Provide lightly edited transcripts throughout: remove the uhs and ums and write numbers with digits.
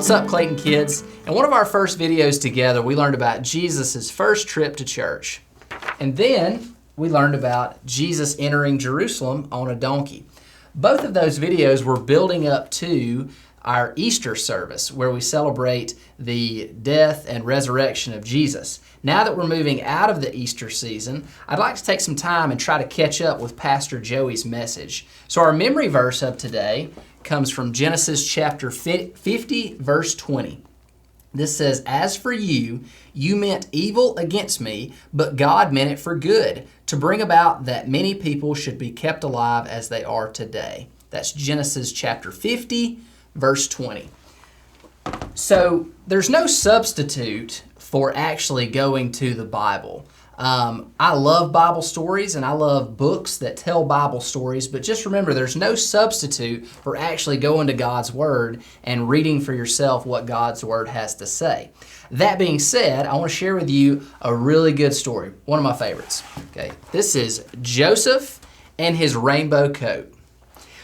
What's up, Clayton kids? In one of our first videos together, we learned about Jesus' first trip to church. And then we learned about Jesus entering Jerusalem on a donkey. Both of those videos were building up to our Easter service, where we celebrate the death and resurrection of Jesus. Now that we're moving out of the Easter season, I'd like to take some time and try to catch up with Pastor Joey's message. So our memory verse of today comes from Genesis chapter 50, verse 20. This says, "As for you, you meant evil against me, but God meant it for good, to bring about that many people should be kept alive as they are today." That's Genesis chapter 50, verse 20. So there's no substitute for actually going to the Bible. I love Bible stories and I love books that tell Bible stories, but just remember there's no substitute for actually going to God's Word and reading for yourself what God's Word has to say. That being said, I want to share with you a really good story, one of my favorites. Okay, this is Joseph and his rainbow coat.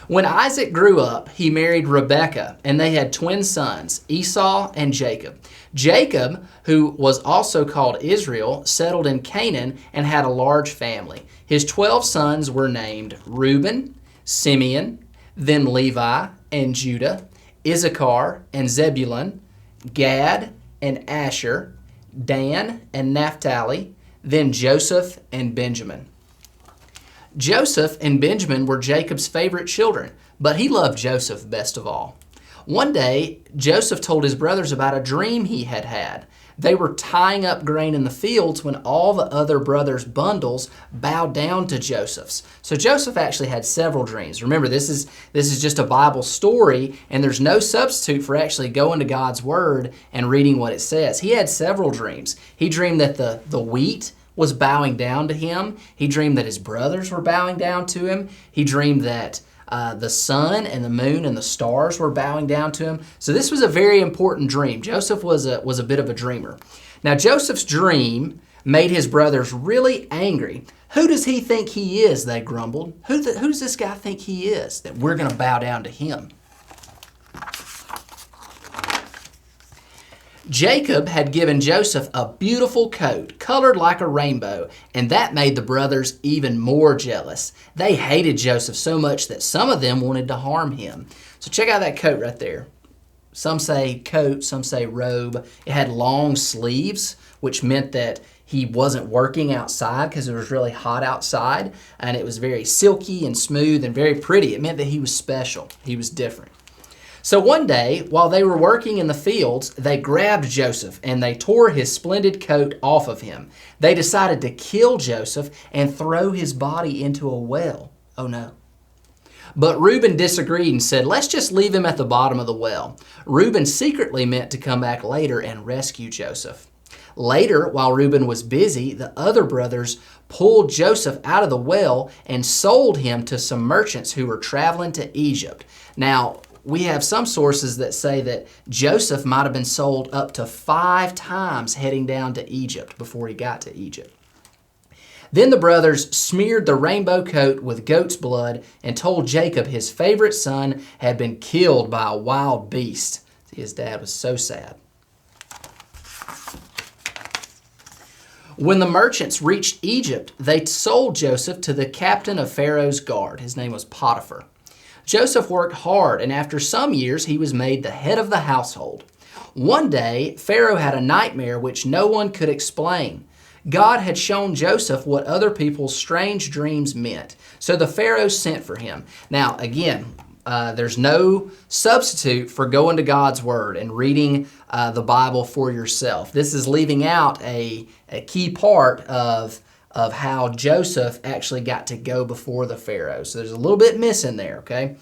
When Isaac grew up, he married Rebekah, and they had twin sons, Esau and Jacob. Jacob, who was also called Israel, settled in Canaan and had a large family. His 12 sons were named Reuben, Simeon, then Levi and Judah, Issachar and Zebulun, Gad and Asher, Dan and Naphtali, then Joseph and Benjamin. Joseph and Benjamin were Jacob's favorite children, but he loved Joseph best of all. One day, Joseph told his brothers about a dream he had had. They were tying up grain in the fields when all the other brothers' bundles bowed down to Joseph's. So Joseph actually had several dreams. Remember, this is just a Bible story, and there's no substitute for actually going to God's Word and reading what it says. He had several dreams. He dreamed that the wheat was bowing down to him. He dreamed that his brothers were bowing down to him. He dreamed that the sun and the moon and the stars were bowing down to him. So this was a very important dream. Joseph was a bit of a dreamer. Now Joseph's dream made his brothers really angry. "Who does he think he is?" they grumbled. Who does this guy think he is that we're going to bow down to him? Jacob had given Joseph a beautiful coat, colored like a rainbow, and that made the brothers even more jealous. They hated Joseph so much that some of them wanted to harm him. So check out that coat right there. Some say coat, some say robe. It had long sleeves, which meant that he wasn't working outside because it was really hot outside, and it was very silky and smooth and very pretty. It meant that he was special. He was different. So one day, while they were working in the fields, they grabbed Joseph and they tore his splendid coat off of him. They decided to kill Joseph and throw his body into a well. Oh no. But Reuben disagreed and said, "Let's just leave him at the bottom of the well." Reuben secretly meant to come back later and rescue Joseph. Later, while Reuben was busy, the other brothers pulled Joseph out of the well and sold him to some merchants who were traveling to Egypt. Now, we have some sources that say that Joseph might have been sold up to 5 times heading down to Egypt before he got to Egypt. Then the brothers smeared the rainbow coat with goat's blood and told Jacob his favorite son had been killed by a wild beast. His dad was so sad. When the merchants reached Egypt, they sold Joseph to the captain of Pharaoh's guard. His name was Potiphar. Joseph worked hard, and after some years, he was made the head of the household. One day, Pharaoh had a nightmare which no one could explain. God had shown Joseph what other people's strange dreams meant, so the Pharaoh sent for him. Now, again, there's no substitute for going to God's Word and reading the Bible for yourself. This is leaving out a key part of how Joseph actually got to go before the Pharaoh. So there's a little bit missing there, okay?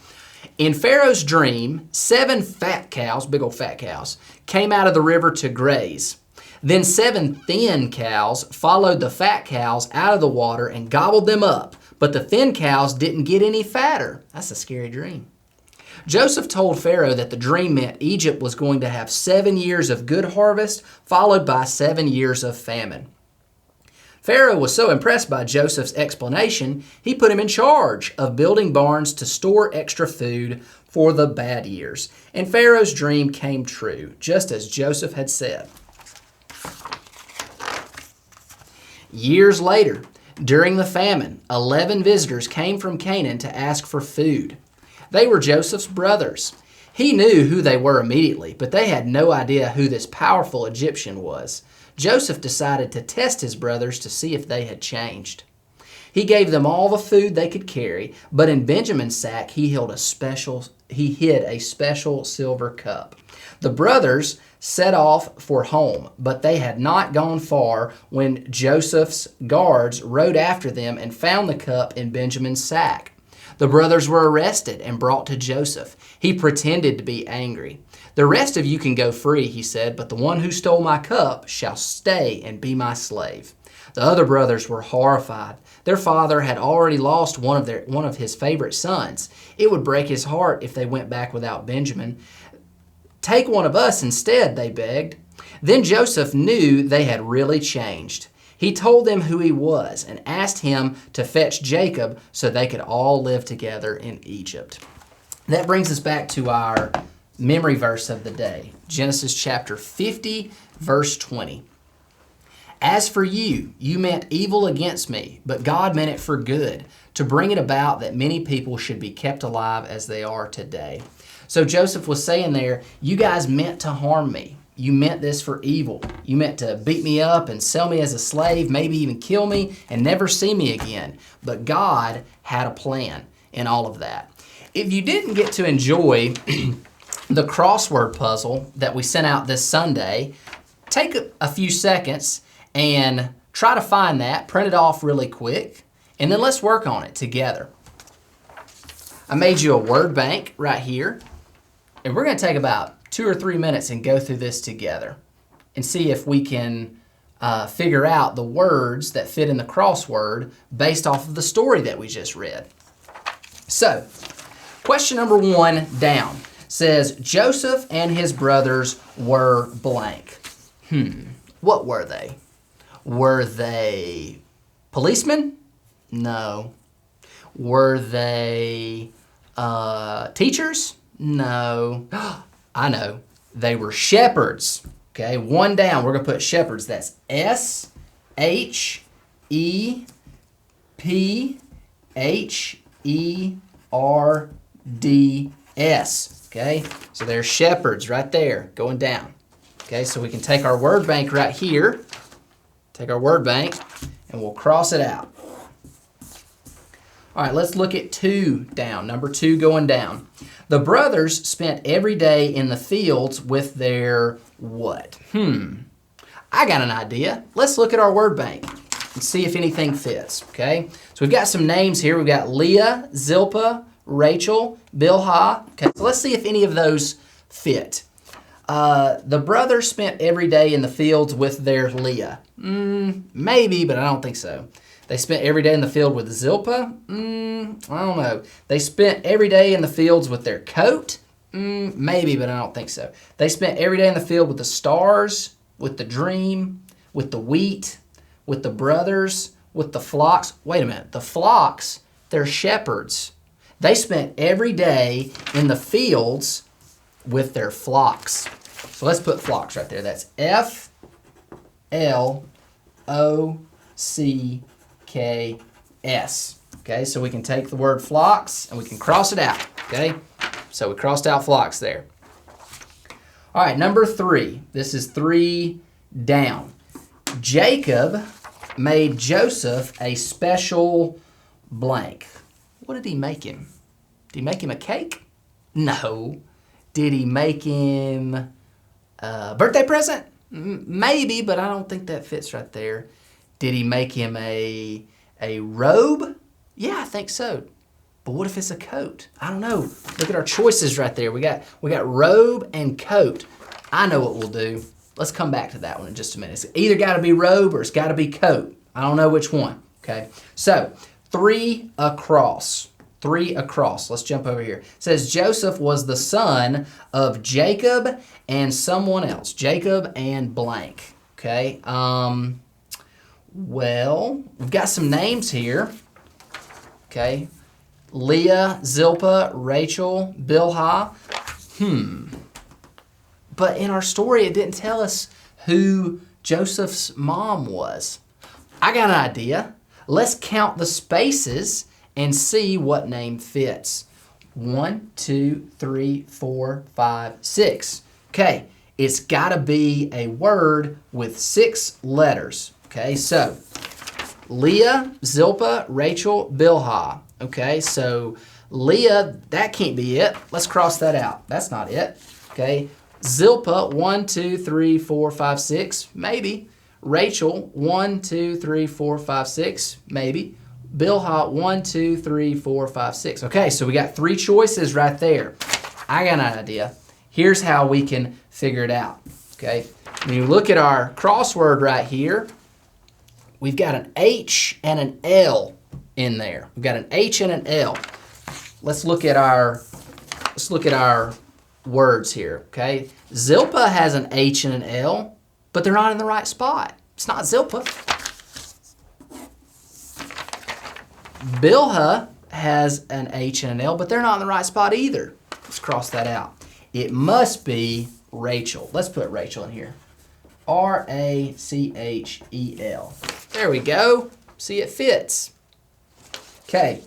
In Pharaoh's dream, 7 fat cows, big old fat cows, came out of the river to graze. Then 7 thin cows followed the fat cows out of the water and gobbled them up. But the thin cows didn't get any fatter. That's a scary dream. Joseph told Pharaoh that the dream meant Egypt was going to have 7 years of good harvest, followed by 7 years of famine. Pharaoh was so impressed by Joseph's explanation, he put him in charge of building barns to store extra food for the bad years. And Pharaoh's dream came true, just as Joseph had said. Years later, during the famine, 11 visitors came from Canaan to ask for food. They were Joseph's brothers. He knew who they were immediately, but they had no idea who this powerful Egyptian was. Joseph decided to test his brothers to see if they had changed. He gave them all the food they could carry, but in Benjamin's sack he hid a special silver cup. The brothers set off for home, but they had not gone far when Joseph's guards rode after them and found the cup in Benjamin's sack. The brothers were arrested and brought to Joseph. He pretended to be angry. "The rest of you can go free," he said, "but the one who stole my cup shall stay and be my slave." The other brothers were horrified. Their father had already lost one of his favorite sons. It would break his heart if they went back without Benjamin. "Take one of us instead," they begged. Then Joseph knew they had really changed. He told them who he was and asked him to fetch Jacob so they could all live together in Egypt. That brings us back to our memory verse of the day, Genesis chapter 50, verse 20. "As for you, you meant evil against me, but God meant it for good, to bring it about that many people should be kept alive as they are today." So Joseph was saying there, you guys meant to harm me. You meant this for evil. You meant to beat me up and sell me as a slave, maybe even kill me and never see me again. But God had a plan in all of that. If you didn't get to enjoy the crossword puzzle that we sent out this Sunday, take a few seconds and try to find that, print it off really quick, and then let's work on it together. I made you a word bank right here, and we're going to take about 2 or 3 minutes and go through this together and see if we can figure out the words that fit in the crossword based off of the story that we just read. So, question number 1 down says, Joseph and his brothers were blank. What were they? Were they policemen? No. Were they teachers? No. I know. They were shepherds. Okay, 1 down. We're going to put shepherds. That's S-H-E-P-H-E-R-D-S. Okay, so there's shepherds right there going down. Okay, so we can take our word bank right here, take our word bank, and we'll cross it out. All right, let's look at 2 down, number 2 going down. The brothers spent every day in the fields with their what? I got an idea. Let's look at our word bank and see if anything fits, okay? So we've got some names here. We've got Leah, Zilpah, Rachel, Bilhah. Okay, so let's see if any of those fit. The brothers spent every day in the fields with their Leah. Maybe, but I don't think so. They spent every day in the field with Zilpah? I don't know. They spent every day in the fields with their coat? Maybe, but I don't think so. They spent every day in the field with the stars, with the dream, with the wheat, with the brothers, with the flocks. Wait a minute. The flocks, they're shepherds. They spent every day in the fields with their flocks. So let's put flocks right there. That's F-L-O-C-K-S. Okay, so we can take the word flocks and we can cross it out. Okay, so we crossed out flocks there. All right, number 3. This is 3 down. Jacob made Joseph a special blank. What did he make him? Did he make him a cake? No. Did he make him a birthday present? Maybe, but I don't think that fits right there. Did he make him a robe? Yeah, I think so. But what if it's a coat? I don't know. Look at our choices right there. We got robe and coat. I know what we'll do. Let's come back to that one in just a minute. It's either got to be robe or it's got to be coat. I don't know which one. Okay. So 3 across. 3 across. Let's jump over here. It says Joseph was the son of Jacob and someone else. Jacob and blank. Okay. Well, we've got some names here. Okay. Leah, Zilpah, Rachel, Bilhah. But in our story, it didn't tell us who Joseph's mom was. I got an idea. Let's count the spaces and see what name fits. 1, 2, 3, 4, 5, 6. Okay, it's got to be a word with 6 letters. Okay, so Leah, Zilpah, Rachel, Bilhah. Okay, so Leah, that can't be it. Let's cross that out. That's not it. Okay, Zilpah, 1, 2, 3, 4, 5, 6, maybe. Rachel, 1, 2, 3, 4, 5, 6, maybe. Bilhah, 1, 2, 3, 4, 5, 6. Okay, so we got 3 choices right there. I got an idea. Here's how we can figure it out. Okay, when you look at our crossword right here, we've got an H and an L in there. We've got an H and an L. Let's look at our words here. Okay, Zilpah has an H and an L, but they're not in the right spot. It's not Zilpah. Bilhah has an H and an L, but they're not in the right spot either. Let's cross that out. It must be Rachel. Let's put Rachel in here. R-A-C-H-E-L. There we go. See, it fits. Okay,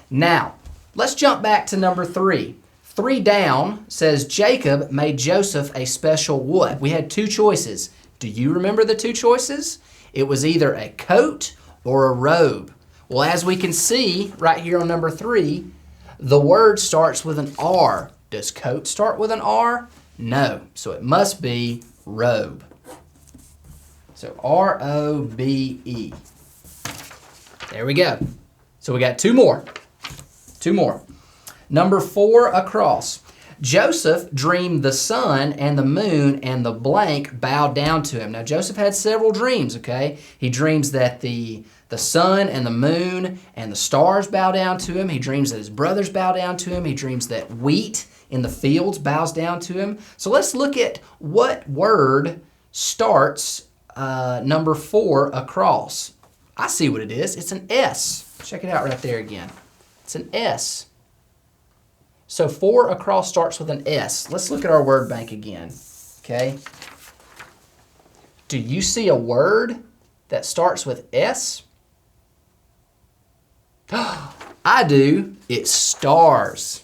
now let's jump back to number 3. 3 down says Jacob made Joseph a special what? We had 2 choices. Do you remember the 2 choices? It was either a coat or a robe. Well, as we can see right here on number 3, the word starts with an R. Does coat start with an R? No. So it must be robe. So R-O-B-E. There we go. So we got 2 more. 2 more. Number 4 across. Joseph dreamed the sun and the moon and the blank bowed down to him. Now, Joseph had several dreams, okay? He dreams that the sun and the moon and the stars bow down to him. He dreams that his brothers bow down to him. He dreams that wheat in the fields bows down to him. So let's look at what word starts number 4 across. I see what it is. It's an S. Check it out right there again. It's an S. So 4 across starts with an S. Let's look at our word bank again. Okay. Do you see a word that starts with S? I do. It's stars.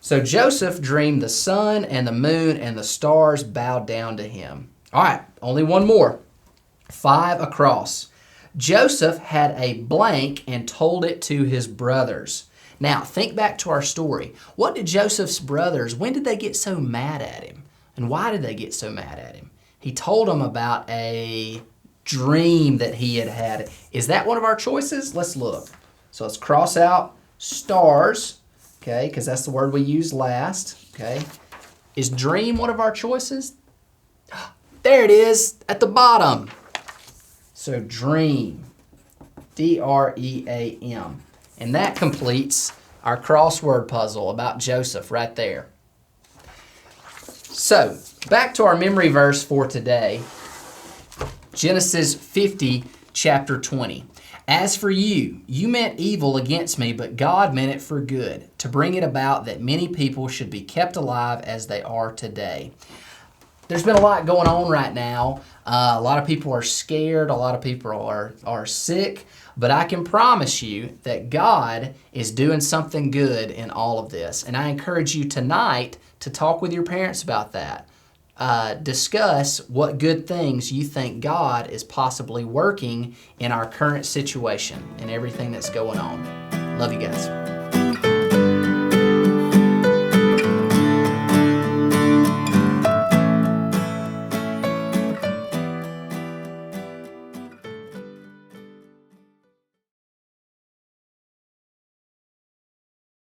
So Joseph dreamed the sun and the moon and the stars bowed down to him. All right, only one more. 5 across. Joseph had a blank and told it to his brothers. Now, think back to our story. What did Joseph's brothers, when did they get so mad at him? And why did they get so mad at him? He told them about a dream that he had had. Is that one of our choices? Let's look. So let's cross out stars, okay, because that's the word we used last, okay. Is dream one of our choices? There it is at the bottom. So dream, D-R-E-A-M. And that completes our crossword puzzle about Joseph right there. So back to our memory verse for today, Genesis 50, chapter 20. As for you, you meant evil against me, but God meant it for good, to bring it about that many people should be kept alive as they are today. There's been a lot going on right now. A lot of people are scared. A lot of people are sick. But I can promise you that God is doing something good in all of this. And I encourage you tonight to talk with your parents about that. Discuss what good things you think God is possibly working in our current situation and everything that's going on. Love you guys.